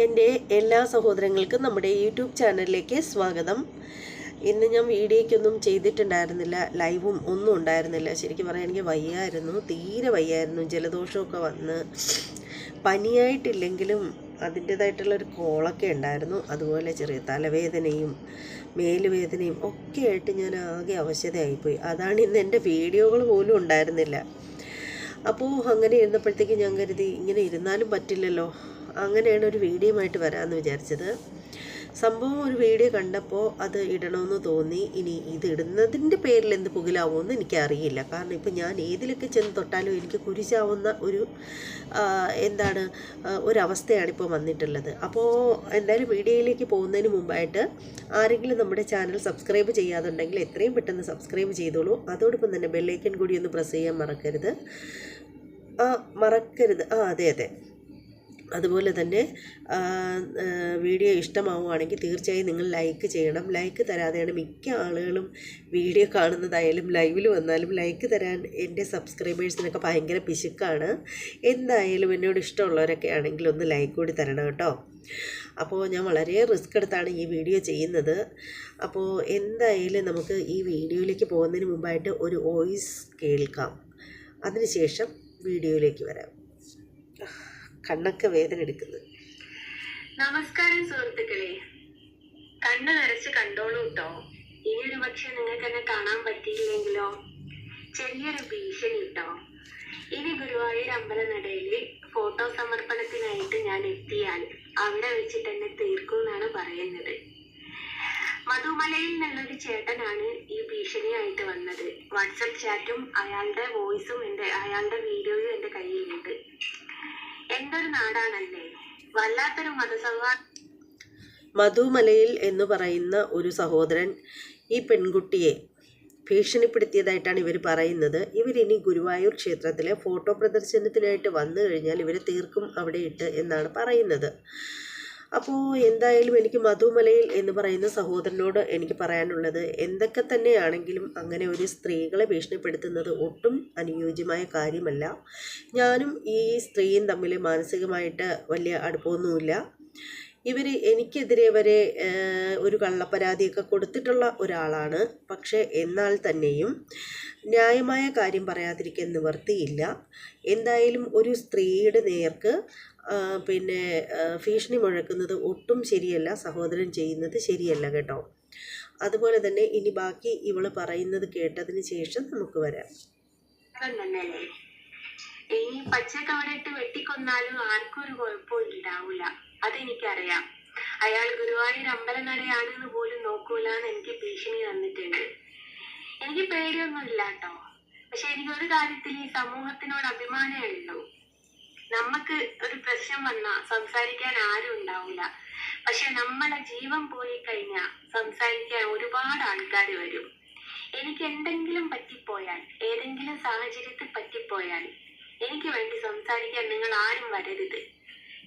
എൻ്റെ എല്ലാ സഹോദരങ്ങൾക്കും നമ്മുടെ യൂട്യൂബ് ചാനലിലേക്ക് സ്വാഗതം. ഇന്ന് ഞാൻ വീഡിയോയ്ക്കൊന്നും ചെയ്തിട്ടുണ്ടായിരുന്നില്ല, ലൈവും ഒന്നും ഉണ്ടായിരുന്നില്ല. ശരിക്കും പറയാൻ എനിക്ക് വയ്യായിരുന്നു, തീരെ വയ്യായിരുന്നു. ജലദോഷമൊക്കെ വന്ന് പനിയായിട്ടില്ലെങ്കിലും അതിൻ്റേതായിട്ടുള്ളൊരു കോളൊക്കെ ഉണ്ടായിരുന്നു. അതുപോലെ ചെറിയ തലവേദനയും മേലുവേദനയും ഒക്കെ ആയിട്ട് ഞാൻ ആകെ അവശതയായിപ്പോയി. അതാണ് ഇന്ന് എൻ്റെ വീഡിയോകൾ പോലും ഉണ്ടായിരുന്നില്ല. അപ്പോൾ അങ്ങനെ ഇരുന്നപ്പോഴത്തേക്ക് ഞാൻ കരുതി ഇങ്ങനെ ഇരുന്നാലും പറ്റില്ലല്ലോ, അങ്ങനെയാണ് ഒരു വീഡിയോയുമായിട്ട് വരാമെന്ന് വിചാരിച്ചത്. സംഭവം ഒരു വീഡിയോ കണ്ടപ്പോൾ അത് ഇടണമെന്ന് തോന്നി. ഇനി ഇത് ഇടുന്നതിൻ്റെ പേരിൽ എന്ത് പുകിലാവുമെന്ന് എനിക്കറിയില്ല. കാരണം ഇപ്പം ഞാൻ ഏതിലൊക്കെ ചെന്ന് തൊട്ടാലും എനിക്ക് കുരിശാവുന്ന ഒരവസ്ഥയാണ് ഇപ്പോൾ വന്നിട്ടുള്ളത്. അപ്പോൾ എന്തായാലും വീഡിയോയിലേക്ക് പോകുന്നതിന് മുമ്പായിട്ട് ആരെങ്കിലും നമ്മുടെ ചാനൽ സബ്സ്ക്രൈബ് ചെയ്യാതുണ്ടെങ്കിൽ എത്രയും പെട്ടെന്ന് സബ്സ്ക്രൈബ് ചെയ്തോളൂ. അതോടൊപ്പം തന്നെ ബെല്ലൈക്കൻ കൂടി ഒന്ന് പ്രസ് ചെയ്യാൻ മറക്കരുത്. അതെ. അതുപോലെ തന്നെ വീഡിയോ ഇഷ്ടമാവുകയാണെങ്കിൽ തീർച്ചയായും നിങ്ങൾ ലൈക്ക് ചെയ്യണം. ലൈക്ക് തരാതെയാണ് മിക്ക ആളുകളും വീഡിയോ കാണുന്നതായാലും ലൈവിൽ വന്നാലും ലൈക്ക് തരാൻ എൻ്റെ സബ്സ്ക്രൈബേഴ്സിനൊക്കെ ഭയങ്കര പിശുക്കാണ്. എന്തായാലും എന്നോട് ഇഷ്ടമുള്ളവരൊക്കെ ആണെങ്കിൽ ഒന്ന് ലൈക്ക് കൂടി തരണം കേട്ടോ. അപ്പോൾ ഞാൻ വളരെ റിസ്ക് എടുത്താണ് ഈ വീഡിയോ ചെയ്യുന്നത്. അപ്പോൾ എന്തായാലും നമുക്ക് ഈ വീഡിയോയിലേക്ക് പോകുന്നതിന് മുമ്പായിട്ട് ഒരു വോയിസ് കേൾക്കാം. അതിനുശേഷം വീഡിയോയിലേക്ക് വരാം. കണ്ണൊക്കെ വേദന എടുക്കുന്നത്. നമസ്കാരം സുഹൃത്തുക്കളെ, കണ്ണ് നിറച്ച് കണ്ടോളൂ കേട്ടോ. ഇനിയൊരു പക്ഷെ നിങ്ങൾക്ക് എന്നെ കാണാൻ പറ്റിയില്ലെങ്കിലോ, ചെറിയൊരു ഭീഷണി കേട്ടോ. ഇനി ഗുരുവായൂർ അമ്പലനടയില് ഫോട്ടോ സമർപ്പണത്തിനായിട്ട് ഞാൻ എത്തിയാൽ അവിടെ വെച്ചിട്ട് എന്നെ തീർക്കുമെന്നാണ് പറയുന്നത്. മധുമലയിൽ നിന്നുള്ളൊരു ചേട്ടനാണ് ഈ ഭീഷണിയായിട്ട് വന്നത്. വാട്സപ്പ് ചാറ്റും അയാളുടെ വോയിസും അയാളുടെ വീഡിയോയും എൻ്റെ കയ്യിലുണ്ട്. എന്തൊരു നാടാണല്ലേ, വല്ലാത്തൊരു മധുമലയിൽ എന്ന് പറയുന്ന ഒരു സഹോദരൻ ഈ പെൺകുട്ടിയെ ഭീഷണിപ്പെടുത്തിയതായിട്ടാണ് ഇവർ പറയുന്നത്. ഇവരിനി ഗുരുവായൂർ ക്ഷേത്രത്തിലെ ഫോട്ടോ പ്രദർശനത്തിനായിട്ട് വന്നു കഴിഞ്ഞാൽ ഇവരെ തീർക്കും അവിടെ ഇട്ട് എന്നാണ് പറയുന്നത്. അപ്പോൾ എന്തായാലും എനിക്ക് മധുമലയിൽ എന്ന് പറയുന്ന സഹോദരനോട് എനിക്ക് പറയാനുള്ളത്, എന്തൊക്കെ തന്നെയാണെങ്കിലും അങ്ങനെ ഒരു സ്ത്രീകളെ ഭീഷണിപ്പെടുത്തുന്നത് ഒട്ടും അനുയോജ്യമായ കാര്യമല്ല. ഞാനും ഈ സ്ത്രീയും തമ്മിൽ മാനസികമായിട്ട് വലിയ അടുപ്പമൊന്നുമില്ല. ഇവർ എനിക്കെതിരെ വരെ ഒരു കള്ളപ്പരാതിയൊക്കെ കൊടുത്തിട്ടുള്ള ഒരാളാണ്. പക്ഷേ എന്നാൽ തന്നെയും ന്യായമായ കാര്യം പറയാതിരിക്കാൻ നിവർത്തിയില്ല. എന്തായാലും ഒരു സ്ത്രീയുടെ നേർക്ക് ഭീഷണി മുഴക്കുന്നത് ഒട്ടും ശരിയല്ല. സഹോദരൻ ചെയ്യുന്നത് ശരിയല്ല കേട്ടോ. അതുപോലെ തന്നെ ഇനി ബാക്കി ഇവള് പറയുന്നത് കേട്ടതിന് ശേഷം നമുക്ക് വരാം. ഈ പച്ചക്കവടിട്ട് വെട്ടിക്കൊന്നാലും ആർക്കും ഒരു കുഴപ്പവും ഉണ്ടാവൂല, അതെനിക്കറിയാം. അയാൾ ഗുരുവായൂർ അമ്പലനടയാണെന്ന് പോലും നോക്കൂലെന്ന് എനിക്ക് ഭീഷണി തന്നിട്ടുണ്ട്. എനിക്ക് പേടിയൊന്നും ഇല്ല കേട്ടോ. പക്ഷെ എനിക്കൊരു കാര്യത്തിൽ ഈ സമൂഹത്തിനോട് അഭിമാനമേ ഉള്ളൂ. നമുക്ക് ഒരു പ്രശ്നം വന്നാൽ സംസാരിക്കാൻ ആരും ഉണ്ടാവില്ല. പക്ഷെ നമ്മളെ ജീവൻ പോയി കഴിഞ്ഞാൽ സംസാരിക്കാൻ ഒരുപാട് ആൾക്കാർ വരും. എനിക്ക് എന്തെങ്കിലും പറ്റിപ്പോയാൽ, ഏതെങ്കിലും സാഹചര്യത്തിൽ പറ്റിപ്പോയാൽ എനിക്ക് വേണ്ടി സംസാരിക്കാൻ നിങ്ങൾ ആരും വരരുത്.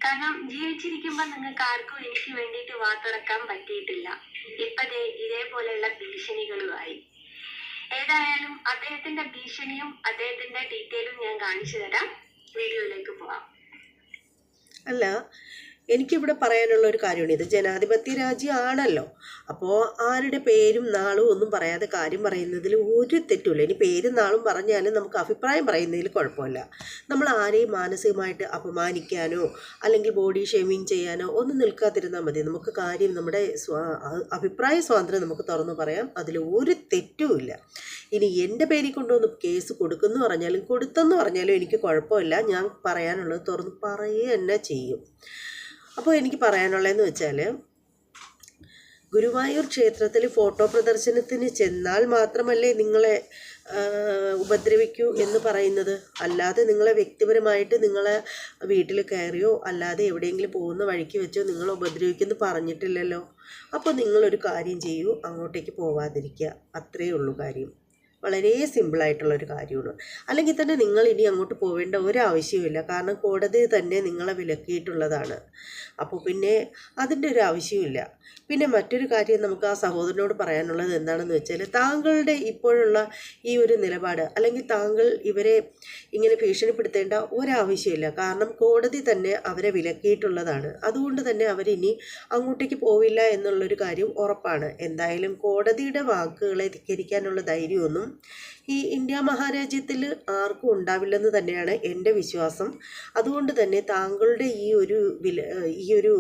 കാരണം ജീവിച്ചിരിക്കുമ്പോൾ നിങ്ങൾക്ക് ആർക്കും എനിക്ക് വേണ്ടിയിട്ട് വാതുറക്കാൻ പറ്റിയിട്ടില്ല. ഇപ്പതേ ഇതേപോലെയുള്ള ഭീഷണികളുമായി. ഏതായാലും അദ്ദേഹത്തിന്റെ ഭീഷണിയും അദ്ദേഹത്തിന്റെ ഡീറ്റെയിലും ഞാൻ കാണിച്ചു തരാം. വീഡിയോയിലേക്ക് പോവാം. അല്ല, എനിക്കിവിടെ പറയാനുള്ള ഒരു കാര്യമാണ്. ഇത് ജനാധിപത്യ രാജ്യമാണല്ലോ. അപ്പോൾ ആരുടെ പേരും നാളും ഒന്നും പറയാതെ കാര്യം പറയുന്നതിൽ ഒരു തെറ്റുമില്ല. ഇനി പേരും നാളും പറഞ്ഞാലും നമുക്ക് അഭിപ്രായം പറയുന്നതിൽ കുഴപ്പമില്ല. നമ്മൾ ആരെയും മാനസികമായിട്ട് അപമാനിക്കാനോ അല്ലെങ്കിൽ ബോഡി ഷേമിങ് ചെയ്യാനോ ഒന്നും നിൽക്കാതിരുന്നാൽ മതി. നമുക്ക് കാര്യം നമ്മുടെ അഭിപ്രായ സ്വാതന്ത്ര്യം നമുക്ക് തുറന്നു പറയാം, അതിൽ ഒരു തെറ്റുമില്ല. ഇനി എൻ്റെ പേരിൽ കൊണ്ടുവന്ന് കേസ് കൊടുത്തെന്ന് പറഞ്ഞാലും എനിക്ക് കുഴപ്പമില്ല. ഞാൻ പറയാനുള്ളത് തുറന്ന് പറയുക തന്നെ ചെയ്യും. അപ്പോൾ എനിക്ക് പറയാനുള്ളതെന്ന് വെച്ചാൽ, ഗുരുവായൂർ ക്ഷേത്രത്തിൽ ഫോട്ടോ പ്രദർശനത്തിന് ചെന്നാൽ മാത്രമല്ലേ നിങ്ങളെ ഉപദ്രവിക്കൂ എന്ന് പറയുന്നത്. അല്ലാതെ നിങ്ങളെ വ്യക്തിപരമായിട്ട് നിങ്ങളെ വീട്ടിൽ കയറിയോ അല്ലാതെ എവിടെയെങ്കിലും പോകുന്ന വഴിക്ക് വെച്ചോ നിങ്ങളെ ഉപദ്രവിക്കുമെന്ന് പറഞ്ഞിട്ടില്ലല്ലോ. അപ്പോൾ നിങ്ങളൊരു കാര്യം ചെയ്യൂ, അങ്ങോട്ടേക്ക് പോവാതിരിക്കുക. അത്രയേ ഉള്ളൂ കാര്യം. വളരെ സിമ്പിളായിട്ടുള്ളൊരു കാര്യമാണ്. അല്ലെങ്കിൽ തന്നെ നിങ്ങൾ ഇനി അങ്ങോട്ട് പോവേണ്ട ഒരാവശ്യവുമില്ല. കാരണം കോടതി തന്നെ നിങ്ങളെ വിലക്കിയിട്ടുള്ളതാണ്. അപ്പോൾ പിന്നെ അതിൻ്റെ ഒരു ആവശ്യമില്ല. പിന്നെ മറ്റൊരു കാര്യം നമുക്ക് ആ സഹോദരനോട് പറയാനുള്ളത് എന്താണെന്ന് വെച്ചാൽ, താങ്കളുടെ ഇപ്പോഴുള്ള ഈ ഒരു നിലപാട്, അല്ലെങ്കിൽ താങ്കൾ ഇവരെ ഇങ്ങനെ ഭീഷണിപ്പെടുത്തേണ്ട ഒരാവശ്യമില്ല. കാരണം കോടതി തന്നെ അവരെ വിലക്കിയിട്ടുള്ളതാണ്. അതുകൊണ്ട് തന്നെ അവരിനി അങ്ങോട്ടേക്ക് പോവില്ല എന്നുള്ളൊരു കാര്യം ഉറപ്പാണ്. എന്തായാലും കോടതിയുടെ വാക്കുകളെ ധിക്കരിക്കാനുള്ള ധൈര്യമൊന്നും ഈ ഇന്ത്യ മഹാരാജ്യത്തിൽ ആർക്കും ഉണ്ടാവില്ലെന്ന് തന്നെയാണ് എൻ്റെ വിശ്വാസം. അതുകൊണ്ട് തന്നെ താങ്കളുടെ ഈ ഒരു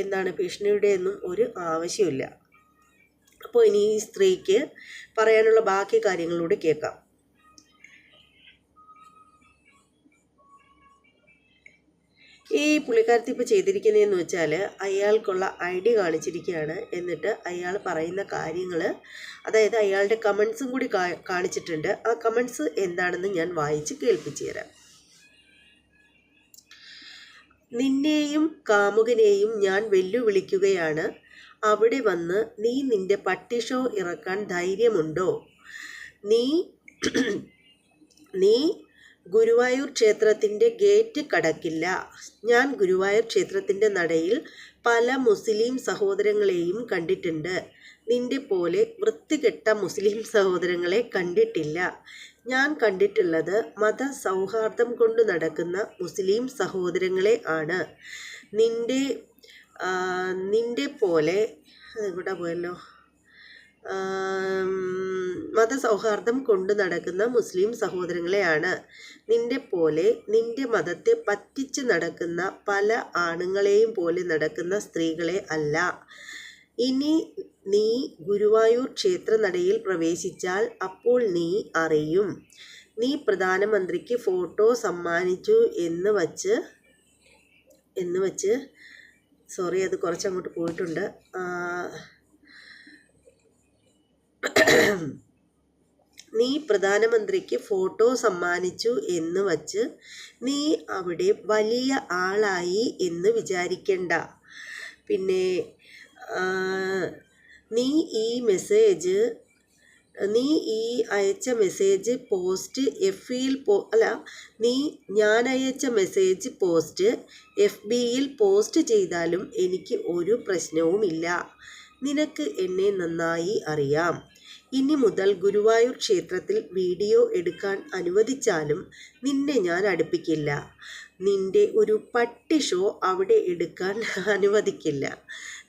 എന്താണ് ഭീഷണിയുടെ ഒന്നും ഒരു ആവശ്യമില്ല. അപ്പോൾ ഇനി ഈ സ്ത്രീക്ക് പറയാനുള്ള ബാക്കി കാര്യങ്ങളൂടെ കേൾക്കാം. ഈ പുള്ളിക്കാരത്തി ഇപ്പോൾ ചെയ്തിരിക്കുന്നതെന്ന് വെച്ചാൽ, അയാൾക്കുള്ള ID കാണിച്ചിരിക്കുകയാണ്. എന്നിട്ട് അയാൾ പറയുന്ന കാര്യങ്ങൾ, അതായത് അയാളുടെ കമൻസും കൂടി കാണിച്ചിട്ടുണ്ട്. ആ കമൻസ് എന്താണെന്ന് ഞാൻ വായിച്ച് കേൾപ്പിച്ചു തരാം. നിന്നെയും കാമുകനെയും ഞാൻ വെല്ലുവിളിക്കുകയാണ്. അവിടെ വന്ന് നീ നിന്റെ പട്ടി ഷോ ഇറക്കാൻ ധൈര്യമുണ്ടോ? നീ ഗുരുവായൂർ ക്ഷേത്രത്തിൻ്റെ ഗേറ്റ് കടക്കില്ല. ഞാൻ ഗുരുവായൂർ ക്ഷേത്രത്തിൻ്റെ നടയിൽ പല മുസ്ലിം സഹോദരങ്ങളെയും കണ്ടിട്ടുണ്ട്. നിന്റെ പോലെ വൃത്തികെട്ട മുസ്ലിം സഹോദരങ്ങളെ കണ്ടിട്ടില്ല. ഞാൻ കണ്ടിട്ടുള്ളത് മതസൗഹാർദ്ദം കൊണ്ട് നടക്കുന്ന മുസ്ലിം സഹോദരങ്ങളെ ആണ്. നിന്റെ പോലെ ഇവിടെ പോയല്ലോ മതസൗഹാർദ്ദം കൊണ്ട് നടക്കുന്ന മുസ്ലിം സഹോദരങ്ങളെയാണ്. നിന്റെ പോലെ നിന്റെ മതത്തെ പറ്റിച്ച് നടക്കുന്ന പല ആണുങ്ങളെയും പോലെ നടക്കുന്ന സ്ത്രീകളെ അല്ല. ഇനി നീ ഗുരുവായൂർ ക്ഷേത്രനടയിൽ പ്രവേശിച്ചാൽ അപ്പോൾ നീ അറിയും. നീ പ്രധാനമന്ത്രിക്ക് ഫോട്ടോ സമ്മാനിച്ചു എന്ന് വച്ച് സോറി, അത് കുറച്ചങ്ങോട്ട് പോയിട്ടുണ്ട്. നീ പ്രധാനമന്ത്രിക്ക് ഫോട്ടോ സമ്മാനിച്ചു എന്ന് വച്ച് നീ അവിടെ വലിയ ആളായി എന്ന് വിചാരിക്കണ്ട. പിന്നെ നീ അയച്ച മെസ്സേജ് പോസ്റ്റ് ഞാൻ അയച്ച മെസ്സേജ് പോസ്റ്റ് FBയിൽ പോസ്റ്റ് ചെയ്താലും എനിക്ക് ഒരു പ്രശ്നവുമില്ല. നിനക്ക് എന്നെ നന്നായി അറിയാം. ഇനി മുതൽ ഗുരുവായൂർ ക്ഷേത്രത്തിൽ വീഡിയോ എടുക്കാൻ അനുവദിച്ചാലും നിന്നെ ഞാൻ അടുപ്പിക്കില്ല. നിന്റെ ഒരു പട്ടി ഷോ അവിടെ എടുക്കാൻ അനുവദിക്കില്ല.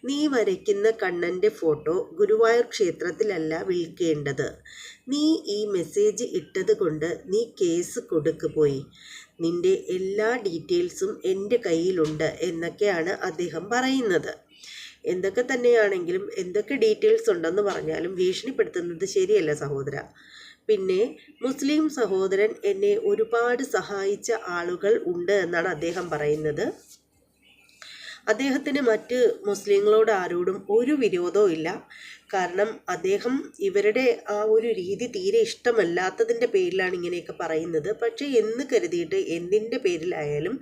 നീ വരയ്ക്കുന്ന കണ്ണൻ്റെ ഫോട്ടോ ഗുരുവായൂർ ക്ഷേത്രത്തിലല്ല വിൽക്കേണ്ടത്. നീ ഈ മെസ്സേജ് ഇട്ടത് കൊണ്ട് നീ കേസ് കൊടുക്ക് പോയി. നിന്റെ എല്ലാ ഡീറ്റെയിൽസും എൻ്റെ കയ്യിലുണ്ട് എന്നൊക്കെയാണ് അദ്ദേഹം പറയുന്നത്. എന്തൊക്കെ തന്നെയാണെങ്കിലും, എന്തൊക്കെ ഡീറ്റെയിൽസ് ഉണ്ടെന്ന് പറഞ്ഞാലും ഭീഷണിപ്പെടുത്തുന്നത് ശരിയല്ല സഹോദര. പിന്നെ മുസ്ലിം സഹോദരൻ എന്നെ ഒരുപാട് സഹായിച്ച ആളുകൾ ഉണ്ട് എന്നാണ് അദ്ദേഹം പറയുന്നത്. അദ്ദേഹത്തിന് മറ്റ് മുസ്ലിങ്ങളോട് ആരോടും ഒരു വിരോധവും ഇല്ല. കാരണം അദ്ദേഹം ഇവരുടെ ആ ഒരു രീതി തീരെ ഇഷ്ടമല്ലാത്തതിൻ്റെ പേരിലാണ് ഇങ്ങനെയൊക്കെ പറയുന്നത്. പക്ഷേ എന്ന് കരുതിയിട്ട് എന്തിൻ്റെ പേരിലായാലും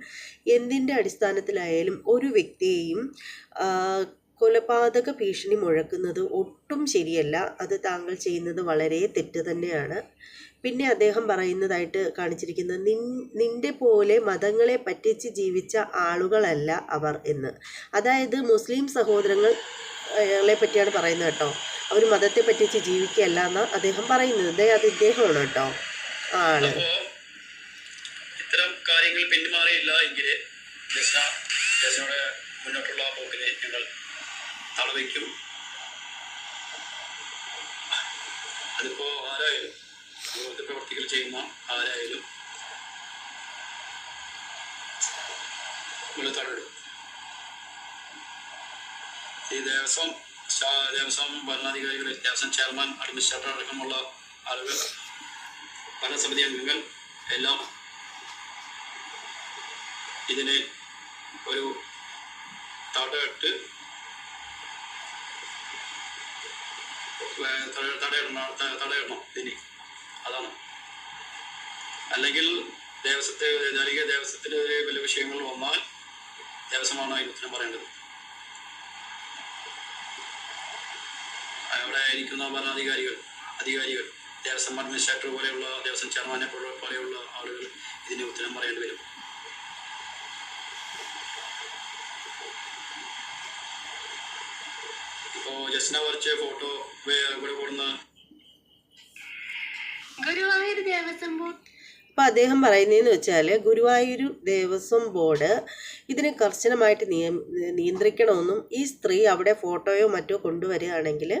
എന്തിൻ്റെ അടിസ്ഥാനത്തിലായാലും ഒരു വ്യക്തിയെയും കൊലപാതക ഭീഷണി മുഴക്കുന്നത് ഒട്ടും ശരിയല്ല. അത് താങ്കൾ ചെയ്യുന്നത് വളരെ തെറ്റ് തന്നെയാണ്. പിന്നെ അദ്ദേഹം പറയുന്നതായിട്ട് കാണിച്ചിരിക്കുന്നത്, നിന്റെ പോലെ മതങ്ങളെ പറ്റിച്ച് ജീവിച്ച ആളുകളല്ല അവർ എന്ന്. അതായത് മുസ്ലിം സഹോദരങ്ങളെ പറ്റിയാണ് പറയുന്നത് കേട്ടോ. അവർ മതത്തെ പറ്റിച്ച് ജീവിക്കുകയല്ല എന്നാണ് അദ്ദേഹം പറയുന്നത്. അത് ഇദ്ദേഹമാണ് കേട്ടോ ആണ്. ഇത്തരം കാര്യങ്ങൾ പിന്മാറിയില്ല എങ്കിൽ മുന്നോട്ടുള്ള പോക്കിനെ ഞങ്ങൾ തടവയ്ക്കും. അതിപ്പോൾ ആരായാലും വിരോധ പ്രവർത്തികൾ ചെയ്യുന്ന ആരായാലും തടവിടും. ഈ ദേവസ്വം ഭരണാധികാരികൾ, ദേവസ്വം ചെയർമാൻ, അഡ്മിനിസ്ട്രേറ്റർ അടക്കമുള്ള ആളുകൾ, ഭരണസമിതി അംഗങ്ങൾ എല്ലാം ഇതിന് ഒരു തടയിട്ട് തടയിടണം ഇനി. അതാണ്. അല്ലെങ്കിൽ ദേവസ്വത്തിനെതിരെ വലിയ വിഷയങ്ങൾ വന്നാൽ ദേവസ്വമാണ് അതിന് ഉത്തരം പറയേണ്ടത്. അവിടെ ഇരിക്കുന്ന ഭരണാധികാരികൾ, ദേവസ്വം അഡ്മിനിസ്ട്രേറ്റർ പോലെയുള്ള ദേവസ്വം ചെയർമാനെ പോലെയുള്ള ആളുകൾ ഇതിന് ഉത്തരം പറയേണ്ടി വരും. ഇപ്പോൾ ജസ്റ്റിനെ വരച്ച ഫോട്ടോ ഇവിടെ കൂടുന്ന ഗുരുവായൂർ ദേവസ്വം ബോർഡ് അപ്പോൾ അദ്ദേഹം പറയുന്നതെന്ന് വെച്ചാൽ ഗുരുവായൂർ ദേവസ്വം ബോർഡ് ഇതിനെ കർശനമായിട്ട് നിയന്ത്രിക്കണമെന്നും ഈ സ്ത്രീ അവിടെ ഫോട്ടോയോ മറ്റോ കൊണ്ടുവരികയാണെങ്കിൽ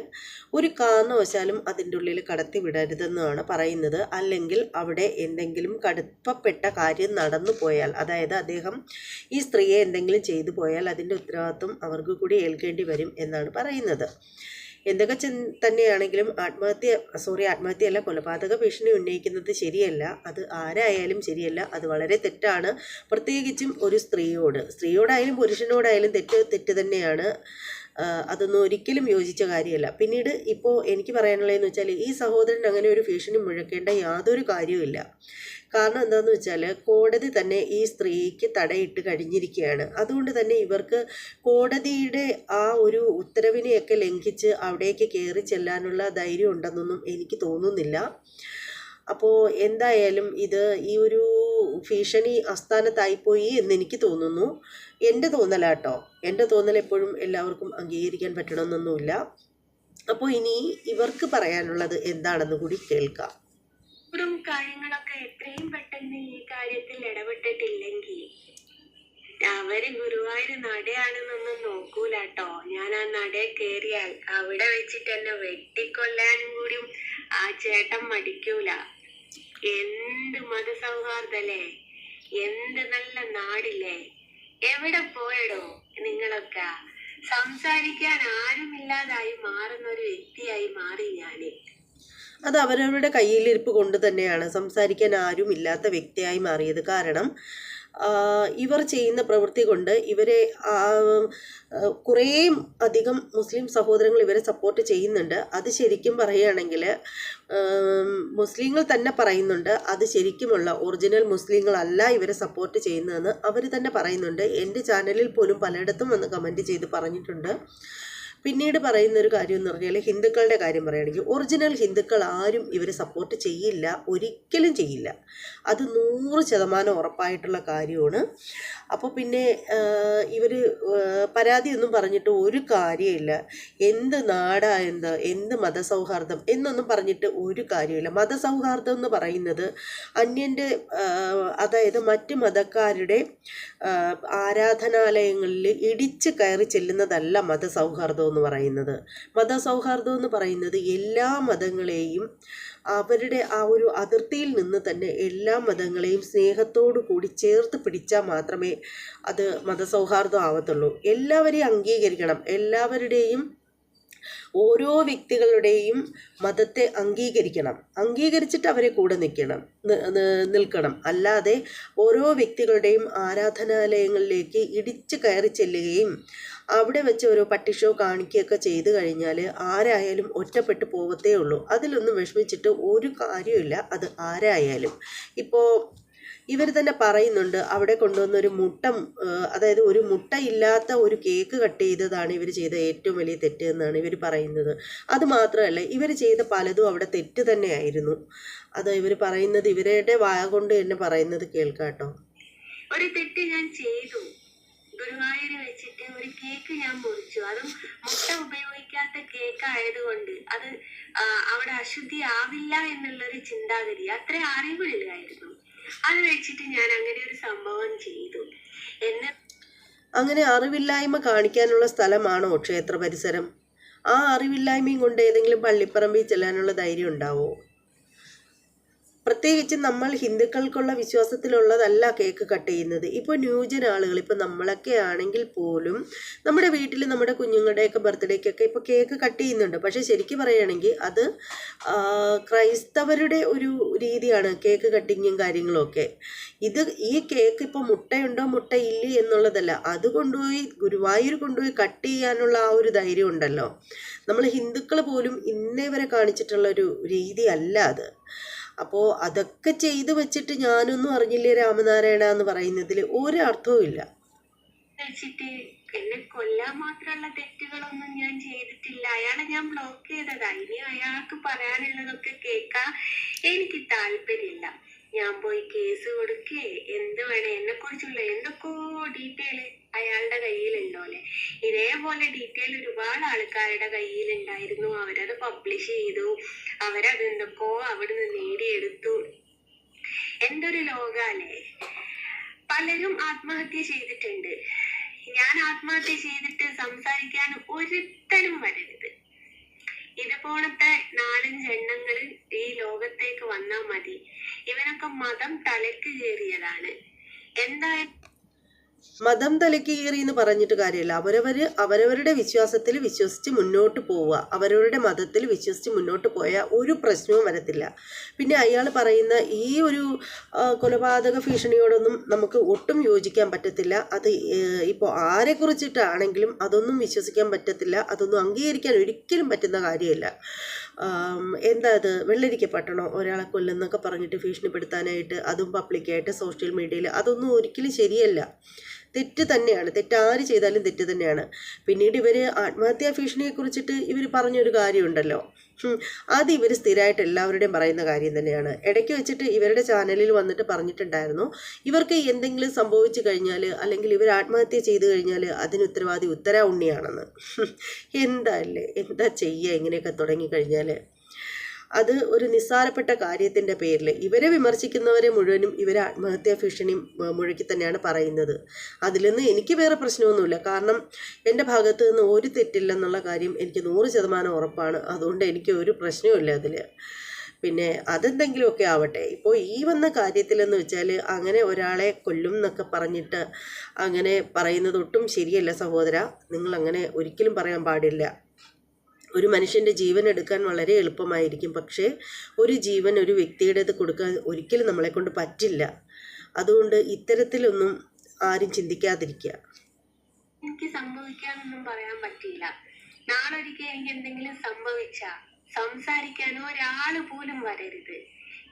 ഒരു കാരണവശാലും അതിൻ്റെ ഉള്ളിൽ കടത്തി വിടരുതെന്നാണ് പറയുന്നത്. അല്ലെങ്കിൽ അവിടെ എന്തെങ്കിലും കടുപ്പപ്പെട്ട കാര്യം നടന്നു പോയാൽ, അതായത് അദ്ദേഹം ഈ സ്ത്രീയെ എന്തെങ്കിലും ചെയ്തു പോയാൽ അതിൻ്റെ ഉത്തരവാദിത്വം അവർക്ക് കൂടി ഏൽക്കേണ്ടി വരും എന്നാണ് പറയുന്നത്. എന്തൊക്കെ തന്നെയാണെങ്കിലും ആത്മഹത്യയല്ല, കൊലപാതക ഭീഷണി ഉന്നയിക്കുന്നത് ശരിയല്ല. അത് ആരായാലും ശരിയല്ല, അത് വളരെ തെറ്റാണ്. പ്രത്യേകിച്ചും ഒരു സ്ത്രീയോടായാലും പുരുഷനോടായാലും തെറ്റ് തന്നെയാണ്. അതൊന്നും ഒരിക്കലും യോജിച്ച കാര്യമല്ല. പിന്നീട് ഇപ്പോൾ എനിക്ക് പറയാനുള്ളതെന്ന് വെച്ചാൽ ഈ സഹോദരൻ അങ്ങനെ ഒരു ഭീഷണി മുഴക്കേണ്ട യാതൊരു കാര്യവുമില്ല. കാരണം എന്താണെന്ന് വെച്ചാൽ കോടതി തന്നെ ഈ സ്ത്രീക്ക് തടയിട്ട് കഴിഞ്ഞിരിക്കുകയാണ്. അതുകൊണ്ട് തന്നെ ഇവർക്ക് കോടതിയുടെ ആ ഒരു ഉത്തരവിനെയൊക്കെ ലംഘിച്ച് അവിടേക്ക് കയറി ചെല്ലാനുള്ള ധൈര്യം ഉണ്ടെന്നൊന്നും എനിക്ക് തോന്നുന്നില്ല. അപ്പോൾ എന്തായാലും ഇത് ഈ ഒരു ഭീഷണി അസ്ഥാനത്തായിപ്പോയി എന്നെനിക്ക് തോന്നുന്നു. എൻ്റെ തോന്നലാട്ടോ. എൻ്റെ തോന്നൽ എപ്പോഴും എല്ലാവർക്കും അംഗീകരിക്കാൻ പറ്റണമെന്നൊന്നുമില്ല. അപ്പോൾ ഇനി ഇവർക്ക് പറയാനുള്ളത് എന്താണെന്ന് കൂടി കേൾക്കാം. കാര്യങ്ങളൊക്കെ എത്രയും പെട്ടെന്ന് ഈ കാര്യത്തിൽ ഇടപെട്ടിട്ടില്ലെങ്കിൽ അവര് ഗുരുവായൂർ നടയാണെന്നൊന്നും നോക്കൂലാട്ടോ. ഞാൻ ആ നടയെ കയറിയാൽ അവിടെ വെച്ചിട്ട് എന്നെ വെട്ടിക്കൊല്ലാനും കൂടി ആ ചേട്ടൻ മടിക്കൂല. എന്ത് മതസൗഹാർദ്ദല്ലേ, എന്ത് നല്ല നാടില്ലേ. എവിടെ പോയടോ നിങ്ങളൊക്കെ? സംസാരിക്കാൻ ആരുമില്ലാതായി മാറുന്ന ഒരു വ്യക്തിയായി മാറി ഞാന്. അത് അവരവരുടെ കയ്യിലിരിപ്പ് കൊണ്ട് തന്നെയാണ് സംസാരിക്കാൻ ആരും ഇല്ലാത്ത വ്യക്തിയായി മാറിയത്. കാരണം ഇവർ ചെയ്യുന്ന പ്രവൃത്തി കൊണ്ട് ഇവരെ കുറേ അധികം മുസ്ലിം സഹോദരങ്ങൾ ഇവരെ സപ്പോർട്ട് ചെയ്യുന്നുണ്ട്. അത് ശരിക്കും പറയുകയാണെങ്കിൽ മുസ്ലിങ്ങൾ തന്നെ പറയുന്നുണ്ട് അത് ശരിക്കുമുള്ള ഒറിജിനൽ മുസ്ലിങ്ങളല്ല ഇവരെ സപ്പോർട്ട് ചെയ്യുന്നതെന്ന് അവർ തന്നെ പറയുന്നുണ്ട്. എൻ്റെ ചാനലിൽ പോലും പലയിടത്തും വന്ന് കമൻറ്റ് ചെയ്ത് പറഞ്ഞിട്ടുണ്ട്. പിന്നീട് പറയുന്നൊരു കാര്യം എന്ന് പറഞ്ഞാൽ ഹിന്ദുക്കളുടെ കാര്യം പറയുകയാണെങ്കിൽ ഒറിജിനൽ ഹിന്ദുക്കൾ ആരും ഇവരെ സപ്പോർട്ട് ചെയ്യില്ല, ഒരിക്കലും ചെയ്യില്ല. അത് 100% ഉറപ്പായിട്ടുള്ള കാര്യമാണ്. അപ്പോൾ പിന്നെ ഇവർ പരാതിയൊന്നും പറഞ്ഞിട്ട് ഒരു കാര്യമില്ല. എന്ത് നാടാ, എന്ത് മതസൗഹാർദ്ദം എന്നൊന്നും പറഞ്ഞിട്ട് ഒരു കാര്യമില്ല. മതസൗഹാർദ്ദം എന്ന് പറയുന്നത് അന്യൻ്റെ അതായത് മറ്റ് മതക്കാരുടെ ആരാധനാലയങ്ങളിൽ ഇടിച്ച് കയറി ചെല്ലുന്നതല്ല മതസൗഹാർദ്ദം എന്ന് പറയുന്നത്. മതസൗഹാർദ്ദം എന്ന് പറയുന്നത് എല്ലാ മതങ്ങളെയും അവരുടെ ആ ഒരു അതിർത്തിയിൽ നിന്ന് തന്നെ എല്ലാ മതങ്ങളെയും സ്നേഹത്തോടു കൂടി ചേർത്ത് പിടിച്ചാൽ മാത്രമേ അത് മതസൗഹാർദ്ദം ആവത്തുള്ളൂ. എല്ലാവരെയും അംഗീകരിക്കണം. എല്ലാവരുടെയും ഓരോ വ്യക്തികളുടെയും മതത്തെ അംഗീകരിച്ചിട്ട് അവരെ കൂടെ നിൽക്കണം. അല്ലാതെ ഓരോ വ്യക്തികളുടെയും ആരാധനാലയങ്ങളിലേക്ക് ഇടിച്ചു കയറി ചെല്ലുകയും അവിടെ വെച്ച് ഓരോ പട്ടിഷോ കാണിക്കുകയൊക്കെ ചെയ്തു കഴിഞ്ഞാൽ ആരായാലും ഒറ്റപ്പെട്ടു പോകത്തേ ഉള്ളൂ. അതിലൊന്നും വിഷമിച്ചിട്ട് ഒരു കാര്യമില്ല. അത് ആരായാലും ഇപ്പോൾ ഇവർ തന്നെ പറയുന്നുണ്ട് അവിടെ കൊണ്ടുവന്നൊരു അതായത് ഒരു മുട്ടയില്ലാത്ത ഒരു കേക്ക് കട്ട് ചെയ്തതാണ് ഇവർ ചെയ്ത ഏറ്റവും വലിയ തെറ്റ് എന്നാണ് ഇവർ പറയുന്നത്. അത് മാത്രമല്ല ഇവർ ചെയ്ത പലതും അവിടെ തെറ്റ് തന്നെയായിരുന്നു. അത് ഇവർ പറയുന്നത് ഇവരുടെ വായ കൊണ്ട് തന്നെ പറയുന്നത് കേൾക്കാട്ടോ. ഒരു തെറ്റ് ഞാൻ ചെയ്തു. ഗുരുവായൂർ വെച്ചിട്ട് ഒരു കേക്ക് ഞാൻ മുറിച്ചു. അതും മുട്ട ഉപയോഗിക്കാത്ത കേക്ക് ആയതുകൊണ്ട് അത് അവിടെ അശുദ്ധി ആവില്ല എന്നുള്ളൊരു ചിന്താഗതി, അത്ര അറിവില്ലായിരുന്നു. അത് വെച്ചിട്ട് ഞാൻ അങ്ങനെ ഒരു സംഭവം ചെയ്തു. അങ്ങനെ അറിവില്ലായ്മ കാണിക്കാനുള്ള സ്ഥലമാണോ ക്ഷേത്ര പരിസരം? ആ അറിവില്ലായ്മയും കൊണ്ട് ഏതെങ്കിലും പള്ളിപ്പറമ്പിൽ ചെല്ലാനുള്ള ധൈര്യം ഉണ്ടാവോ? പ്രത്യേകിച്ച് നമ്മൾ ഹിന്ദുക്കൾക്കുള്ള വിശ്വാസത്തിലുള്ളതല്ല കേക്ക് കട്ട് ചെയ്യുന്നത്. ഇപ്പോൾ ന്യൂജൻ ആളുകൾ, ഇപ്പോൾ നമ്മളൊക്കെ ആണെങ്കിൽ പോലും നമ്മുടെ വീട്ടിൽ നമ്മുടെ കുഞ്ഞുങ്ങളുടെയൊക്കെ ബർത്ത്ഡേക്കൊക്കെ ഇപ്പോൾ കേക്ക് കട്ട് ചെയ്യുന്നുണ്ട്. പക്ഷേ ശരിക്കും പറയുകയാണെങ്കിൽ അത് ക്രൈസ്തവരുടെ ഒരു രീതിയാണ് കേക്ക് കട്ടിങ്ങും കാര്യങ്ങളുമൊക്കെ. ഈ കേക്ക് ഇപ്പോൾ മുട്ടയുണ്ടോ മുട്ടയില്ലേ എന്നുള്ളതല്ല, അത് ഗുരുവായൂർ കൊണ്ടുപോയി കട്ട് ചെയ്യാനുള്ള ആ ഒരു ധൈര്യം ഉണ്ടല്ലോ. നമ്മൾ ഹിന്ദുക്കൾ പോലും ഇന്നേ വരെ കാണിച്ചിട്ടുള്ള ഒരു രീതി അല്ല അത്. അപ്പോൾ അതൊക്കെ ചെയ്തു വെച്ചിട്ട് ഞാനൊന്നും അറിഞ്ഞില്ലേ രാമനാരായണ എന്ന് പറയുന്നതിൽ ഒരർത്ഥവും ഇല്ല. വെച്ചിട്ട് എന്നെ കൊല്ലാൻ മാത്രമുള്ള തെറ്റുകളൊന്നും ഞാൻ ചെയ്തിട്ടില്ല. അയാളെ ഞാൻ ബ്ലോക്ക് ചെയ്തതാ. ഇനി അയാൾക്ക് പറയാനുള്ളതൊക്കെ കേൾക്കാൻ എനിക്ക് താല്പര്യമില്ല. ഞാൻ പോയി കേസ് കൊടുക്കേ എന്ത് വേണേ, എന്നെ കുറിച്ചുള്ള എന്തൊക്കെയോ ഡീറ്റെയിൽ അയാളുടെ കയ്യിലുണ്ടോലെ. ഇതേപോലെ ഡീറ്റെയിൽ ഒരുപാട് ആൾക്കാരുടെ കയ്യിലുണ്ടായിരുന്നു. അവരത് പബ്ലിഷ് ചെയ്തു, അവരത് എന്തൊക്കെയോ അവിടുന്ന് നേടിയെടുത്തു. എന്തൊരു ലോകാലേ. പലരും ആത്മഹത്യ ചെയ്തിട്ടുണ്ട്. ഞാൻ ആത്മഹത്യ ചെയ്തിട്ട് സംസാരിക്കാൻ ഒരുത്തനും വരരുത്. ഇതുപോലത്തെ 4-5 എണ്ണങ്ങൾ ഈ ലോകത്തേക്ക് വന്നാൽ മതി. ഇവനൊക്കെ മതം തലക്ക് കയറിയതാണ്. എന്തായാലും മതം തലയ്ക്ക് കയറി എന്ന് പറഞ്ഞിട്ട് കാര്യമില്ല. അവരവരുടെ വിശ്വാസത്തിൽ വിശ്വസിച്ച് മുന്നോട്ട് പോവുക. അവരവരുടെ മതത്തിൽ വിശ്വസിച്ച് മുന്നോട്ട് പോയാൽ ഒരു പ്രശ്നവും വരത്തില്ല. പിന്നെ അയാൾ പറയുന്ന ഈ ഒരു കൊലപാതക ഭീഷണിയോടൊന്നും നമുക്ക് ഒട്ടും യോജിക്കാൻ പറ്റത്തില്ല. അത് ഇപ്പോൾ ആരെക്കുറിച്ചിട്ടാണെങ്കിലും അതൊന്നും വിശ്വസിക്കാൻ പറ്റത്തില്ല. അതൊന്നും അംഗീകരിക്കാൻ ഒരിക്കലും പറ്റുന്ന കാര്യമില്ല. എന്താ അത്, വെള്ളരിക്കപ്പെട്ടണോ ഒരാളെ കൊല്ലുന്നൊക്കെ പറഞ്ഞിട്ട് ഭീഷണിപ്പെടുത്താനായിട്ട്, അതും പബ്ലിക്കായിട്ട് സോഷ്യൽ മീഡിയയിൽ, അതൊന്നും ഒരിക്കലും ശരിയല്ല. തെറ്റ് തന്നെയാണ്. തെറ്റാര് ചെയ്താലും തെറ്റ് തന്നെയാണ്. പിന്നീട് ഇവർ ആത്മഹത്യാ ഭീഷണിയെക്കുറിച്ചിട്ട് ഇവർ പറഞ്ഞൊരു കാര്യമുണ്ടല്ലോ, അത് ഇവർ സ്ഥിരമായിട്ട് എല്ലാവരുടെയും പറയുന്ന കാര്യം തന്നെയാണ്. ഇടയ്ക്ക് വെച്ചിട്ട് ഇവരുടെ ചാനലിൽ വന്നിട്ട് പറഞ്ഞിട്ടുണ്ടായിരുന്നു, ഇവർക്ക് എന്തെങ്കിലും സംഭവിച്ചു കഴിഞ്ഞാൽ അല്ലെങ്കിൽ ഇവർ ആത്മഹത്യ ചെയ്തു കഴിഞ്ഞാൽ അതിന് ഉത്തരവാദി ഉത്തര ഉണ്ണിയാണെന്ന്. എന്താ ചെയ്യുക ഇങ്ങനെയൊക്കെ തുടങ്ങിക്കഴിഞ്ഞാൽ? അത് ഒരു നിസ്സാരപ്പെട്ട കാര്യത്തിൻ്റെ പേരിൽ ഇവരെ വിമർശിക്കുന്നവരെ മുഴുവനും ഇവരെ ആത്മഹത്യാ ഭീഷണി മുഴക്കി തന്നെയാണ് പറയുന്നത്. അതിൽ നിന്ന് എനിക്ക് വേറെ പ്രശ്നമൊന്നുമില്ല. കാരണം എൻ്റെ ഭാഗത്ത് നിന്ന് ഒരു തെറ്റില്ലെന്നുള്ള കാര്യം എനിക്ക് 100% ഉറപ്പാണ്. അതുകൊണ്ട് എനിക്ക് ഒരു പ്രശ്നവുമില്ല അതിൽ. പിന്നെ അതെന്തെങ്കിലുമൊക്കെ ആവട്ടെ. ഇപ്പോൾ ഈ വന്ന കാര്യത്തിലെന്ന് വെച്ചാൽ അങ്ങനെ ഒരാളെ കൊല്ലും എന്നൊക്കെ പറഞ്ഞിട്ട് അങ്ങനെ പറയുന്നത് ഒട്ടും ശരിയല്ല സഹോദര. നിങ്ങളങ്ങനെ ഒരിക്കലും പറയാൻ പാടില്ല. ഒരു മനുഷ്യൻ്റെ ജീവൻ എടുക്കാൻ വളരെ എളുപ്പമായിരിക്കും, പക്ഷേ ഒരു ജീവൻ ഒരു വ്യക്തിയുടേത് കൊടുക്കാൻ ഒരിക്കലും നമ്മളെ കൊണ്ട് പറ്റില്ല. അതുകൊണ്ട് ഇത്തരത്തിലൊന്നും ആരും ചിന്തിക്കാതിരിക്കുക. എനിക്ക് സംഭവിക്കാനൊന്നും പറയാൻ പറ്റില്ല. നാളൊരിക്കൽ എനിക്ക് എന്തെങ്കിലും സംസാരിക്കാൻ ഒരാള് പോലും വരരുത്.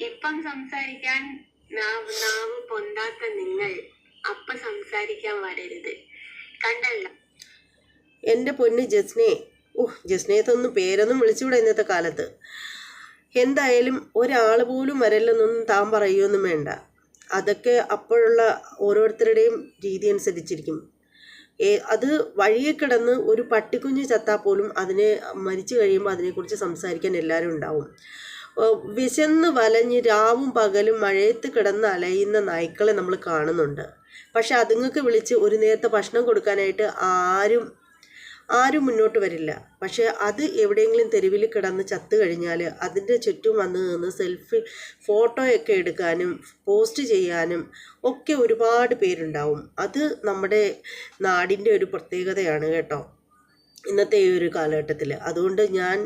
ഇപ്പം സംസാരിക്കാൻ നാവ് പൊന്താത്ത നിങ്ങൾ അപ്പൊ സംസാരിക്കാൻ വരരുത്. കണ്ടല്ല എൻ്റെ പൊന്ന് ജസ്നേത്തൊന്നും പേരൊന്നും വിളിച്ചുകൂടെ ഇന്നത്തെ കാലത്ത്. എന്തായാലും ഒരാൾ പോലും വരല്ലെന്നൊന്നും താൻ പറയുകയൊന്നും വേണ്ട. അതൊക്കെ അപ്പോഴുള്ള ഓരോരുത്തരുടെയും രീതി അനുസരിച്ചിരിക്കും. അത് വഴിയെ കിടന്ന് ഒരു പട്ടിക്കുഞ്ഞ് ചത്താൽ പോലും അതിനെ മരിച്ചു കഴിയുമ്പോൾ അതിനെക്കുറിച്ച് സംസാരിക്കാൻ എല്ലാവരും ഉണ്ടാവും. വിശന്ന് വലഞ്ഞ് രാവും പകലും മഴയത്ത് കിടന്ന് അലയുന്ന നായ്ക്കളെ നമ്മൾ കാണുന്നുണ്ട്. പക്ഷെ അതുങ്ങൾക്ക് വിളിച്ച് ഒരു നേരത്തെ ഭക്ഷണം കൊടുക്കാനായിട്ട് ആരും മുന്നോട്ട് വരില്ല. പക്ഷേ അത് എവിടെയെങ്കിലും തെരുവിൽ കിടന്ന് ചത്തു കഴിഞ്ഞാൽ അതിൻ്റെ ചുറ്റും വന്ന് നിന്ന് സെൽഫി ഫോട്ടോയൊക്കെ എടുക്കാനും പോസ്റ്റ് ചെയ്യാനും ഒക്കെ ഒരുപാട് പേരുണ്ടാവും. അത് നമ്മുടെ നാടിൻ്റെ ഒരു പ്രത്യേകതയാണ് കേട്ടോ, ഇന്നത്തെ ഈ ഒരു കാലഘട്ടത്തിൽ. അതുകൊണ്ട് ഞാൻ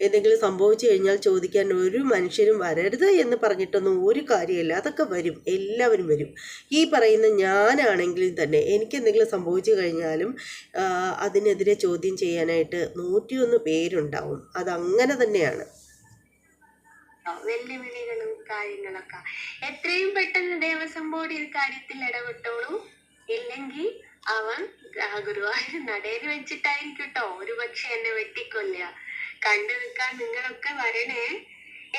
എന്തെങ്കിലും സംഭവിച്ചു കഴിഞ്ഞാൽ ചോദിക്കാൻ ഒരു മനുഷ്യരും വരരുത് എന്ന് പറഞ്ഞിട്ടൊന്നും ഒരു കാര്യമില്ല. അതൊക്കെ വരും, എല്ലാവരും വരും. ഈ പറയുന്ന ഞാനാണെങ്കിലും തന്നെ എനിക്ക് എന്തെങ്കിലും സംഭവിച്ചു കഴിഞ്ഞാലും അതിനെതിരെ ചോദ്യം ചെയ്യാനായിട്ട് 101 പേരുണ്ടാവും. അതങ്ങനെ തന്നെയാണ്. വെല്ലുവിളികളും കാര്യങ്ങളൊക്കെ എത്രയും പെട്ടെന്ന് ദേവസ്വം ബോർഡ് ഈ കാര്യത്തിൽ ഇടപെട്ടോളൂ. ഇല്ലെങ്കിൽ അവൻ ഗുരുവായൂർ നടയിൽ വെച്ചിട്ടായിരിക്കും കേട്ടോ ഒരുപക്ഷെ എന്നെ വെട്ടിക്കൊല്ലുക. കണ്ടു നിൽക്കാൻ നിങ്ങളൊക്കെ വരണേ.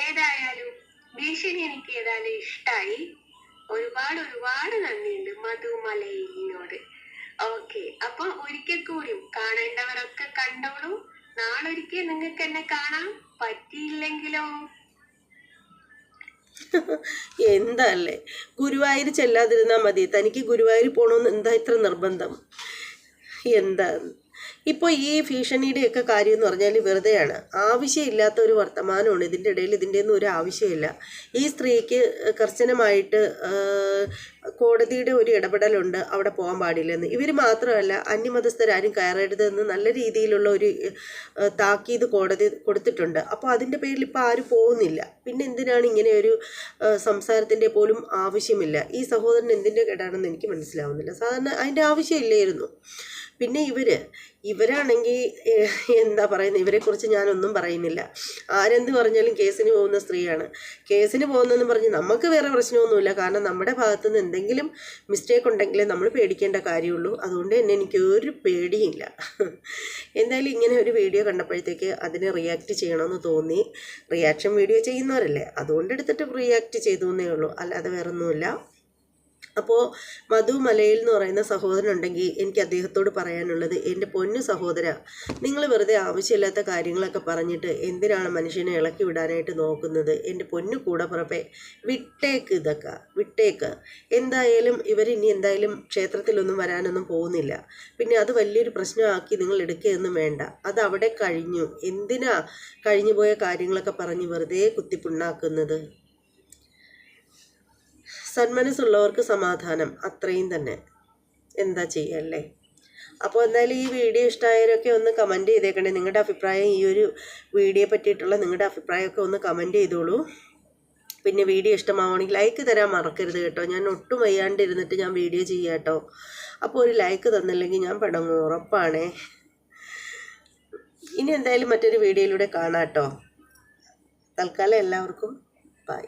ഏതായാലും ഭീഷണി എനിക്ക് ഏതായാലും ഇഷ്ടായി. ഒരുപാട് നന്ദിയുണ്ട് മധുമലയിലിനോട്. ഓക്കെ, അപ്പൊ ഒരിക്കൽ കൂടി കാണേണ്ടവരൊക്കെ കണ്ടോളൂ. നാളൊരിക്കൽ നിങ്ങൾക്ക് എന്നെ കാണാൻ പറ്റിയില്ലെങ്കിലോ? എന്തല്ലേ, ഗുരുവായൂർ ചെല്ലാതിരുന്നാൽ മതി. തനിക്ക് ഗുരുവായൂർ പോകണമെന്ന് എന്താ ഇത്ര നിർബന്ധം? എന്താ ഇപ്പോൾ ഈ ഭീഷണിയുടെയൊക്കെ കാര്യം എന്ന് പറഞ്ഞാൽ വെറുതെയാണ്. ആവശ്യമില്ലാത്ത ഒരു വർത്തമാനമാണ് ഇതിൻ്റെ ഇടയിൽ. ഇതിൻ്റെയൊന്നും ഒരു ആവശ്യമില്ല. ഈ സ്ത്രീക്ക് കർശനമായിട്ട് കോടതിയുടെ ഒരു ഇടപെടലുണ്ട്, അവിടെ പോകാൻ പാടില്ലെന്ന്. ഇവർ മാത്രമല്ല, അന്യമതസ്ഥരാരും കയറരുതെന്ന് നല്ല രീതിയിലുള്ള ഒരു താക്കീത് കോടതി കൊടുത്തിട്ടുണ്ട്. അപ്പോൾ അതിൻ്റെ പേരിൽ ഇപ്പോൾ ആരും പോകുന്നില്ല. പിന്നെ എന്തിനാണ് ഇങ്ങനെ ഒരു സംസാരത്തിൻ്റെ പോലും ആവശ്യമില്ല. ഈ സഹോദരൻ എന്തിൻ്റെ കേടാണെന്ന് എനിക്ക് മനസ്സിലാവുന്നില്ല. സാധാരണ അതിൻ്റെ ആവശ്യമില്ലായിരുന്നു. പിന്നെ ഇവരാണെങ്കിൽ എന്താ പറയുന്നത്, ഇവരെക്കുറിച്ച് ഞാനൊന്നും പറയുന്നില്ല. ആരെന്ത് പറഞ്ഞാലും കേസിന് പോകുന്ന സ്ത്രീയാണ്. കേസിന് പോകുന്നതെന്ന് പറഞ്ഞ് നമുക്ക് വേറെ പ്രശ്നമൊന്നുമില്ല. കാരണം നമ്മുടെ ഭാഗത്തുനിന്ന് എന്തെങ്കിലും മിസ്റ്റേക്ക് ഉണ്ടെങ്കിലേ നമ്മൾ പേടിക്കേണ്ട കാര്യമുള്ളൂ. അതുകൊണ്ട് തന്നെ എനിക്കൊരു പേടിയില്ല. എന്തായാലും ഇങ്ങനെ ഒരു വീഡിയോ കണ്ടപ്പോഴത്തേക്ക് അതിന് റിയാക്റ്റ് ചെയ്യണമെന്ന് തോന്നി. റിയാക്ഷൻ വീഡിയോ ചെയ്യുന്നവരല്ലേ, അതുകൊണ്ട് എടുത്തിട്ട് റിയാക്റ്റ് ചെയ്തു എന്നേ ഉള്ളൂ, അല്ലാതെ വേറെ ഒന്നുമില്ല. അപ്പോൾ മധു മലയിൽ എന്ന് പറയുന്ന സഹോദരൻ ഉണ്ടെങ്കിൽ എനിക്ക് അദ്ദേഹത്തോട് പറയാനുള്ളത്, എൻ്റെ പൊന്നു സഹോദര, നിങ്ങൾ വെറുതെ ആവശ്യമില്ലാത്ത കാര്യങ്ങളൊക്കെ പറഞ്ഞിട്ട് എന്തിനാണ് മനുഷ്യനെ ഇളക്കി വിടാനായിട്ട് നോക്കുന്നത്? എൻ്റെ പൊന്നു കൂടപ്പുറപ്പേ, വിട്ടേക്ക്, ഇതൊക്കെ വിട്ടേക്ക്. എന്തായാലും ഇവരിനി എന്തായാലും ക്ഷേത്രത്തിലൊന്നും വരാനൊന്നും പോകുന്നില്ല. പിന്നെ അത് വലിയൊരു പ്രശ്നമാക്കി നിങ്ങൾ എടുക്കുകയൊന്നും വേണ്ട. അത് അവിടെ കഴിഞ്ഞു. എന്തിനാ കഴിഞ്ഞു പോയ കാര്യങ്ങളൊക്കെ പറഞ്ഞ് വെറുതെ കുത്തിപ്പുണ്ണാക്കുന്നത്? സന്മനസ്സുള്ളവർക്ക് സമാധാനം, അത്രയും തന്നെ. എന്താ ചെയ്യല്ലേ? അപ്പോൾ എന്തായാലും ഈ വീഡിയോ ഇഷ്ടമായവരൊക്കെ ഒന്ന് കമൻറ്റ് ചെയ്തേക്കണേ. നിങ്ങളുടെ അഭിപ്രായം, ഈ ഒരു വീഡിയോയെ പറ്റിയിട്ടുള്ള നിങ്ങളുടെ അഭിപ്രായമൊക്കെ ഒന്ന് കമൻറ്റ് ചെയ്തോളൂ. പിന്നെ വീഡിയോ ഇഷ്ടമാവുകയാണെങ്കിൽ ലൈക്ക് തരാൻ മറക്കരുത് കേട്ടോ. ഞാൻ ഒട്ടും വയ്യാണ്ടിരുന്നിട്ട് ഞാൻ വീഡിയോ ചെയ്യാം കേട്ടോ. അപ്പോൾ ഒരു ലൈക്ക് തന്നില്ലെങ്കിൽ ഞാൻ പടങ്ങും, ഉറപ്പാണേ. ഇനി എന്തായാലും മറ്റൊരു വീഡിയോയിലൂടെ കാണാം കേട്ടോ. തൽക്കാലം എല്ലാവർക്കും ബൈ.